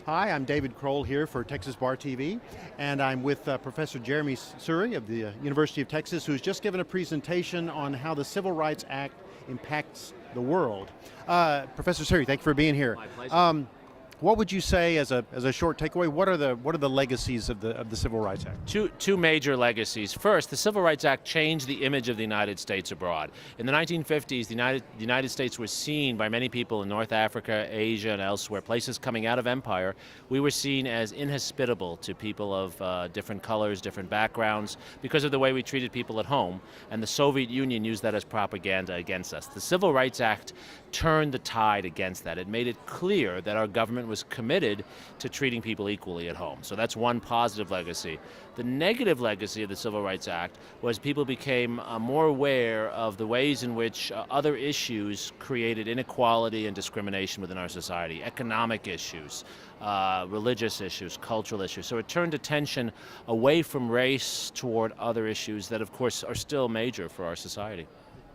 Hi, I'm David Kroll here for Texas Bar TV, and I'm with Professor Jeremi Suri of the University of Texas, who's just given a presentation on how the Civil Rights Act impacts the world. Professor Suri, thank you for being here. My pleasure. What would you say as a short takeaway? What are the legacies of the Civil Rights Act? Two major legacies. First, the Civil Rights Act changed the image of the United States abroad. In the 1950s, the United States was seen by many people in North Africa, Asia, and elsewhere, places coming out of empire. We were seen as inhospitable to people of different colors, different backgrounds, because of the way we treated people at home. And the Soviet Union used that as propaganda against us. The Civil Rights Act turned the tide against that. It made it clear that our government was committed to treating people equally at home. So that's one positive legacy. The negative legacy of the Civil Rights Act was people became more aware of the ways in which other issues created inequality and discrimination within our society, economic issues, religious issues, cultural issues. So it turned attention away from race toward other issues that, of course, are still major for our society.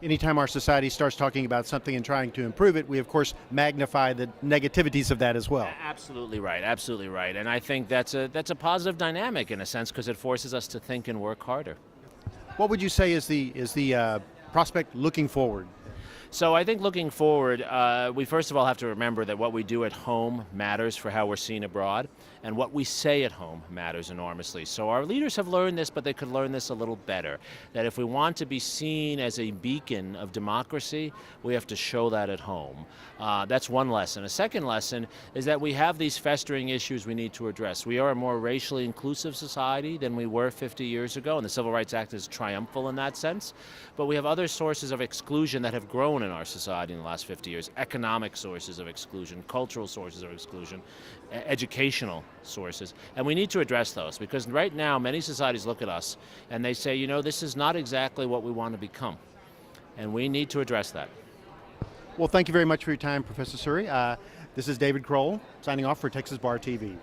Anytime our society starts talking about something and trying to improve it, we of course magnify the negativities of that as well. Absolutely right, absolutely right. And I think that's a positive dynamic in a sense, because it forces us to think and work harder. What would you say is the prospect looking forward? So I think looking forward, we first of all have to remember that what we do at home matters for how we're seen abroad, and what we say at home matters enormously. So our leaders have learned this, but they could learn this a little better, that if we want to be seen as a beacon of democracy, we have to show that at home. That's one lesson. A second lesson is that we have these festering issues we need to address. We are a more racially inclusive society than we were 50 years ago, and the Civil Rights Act is triumphal in that sense, but we have other sources of exclusion that have grown in our society in the last 50 years, economic sources of exclusion, cultural sources of exclusion, educational sources, and we need to address those, because right now many societies look at us and they say, you know, this is not exactly what we want to become, and we need to address that. Well, thank you very much for your time, Professor Suri. This is David Kroll signing off for Texas Bar TV.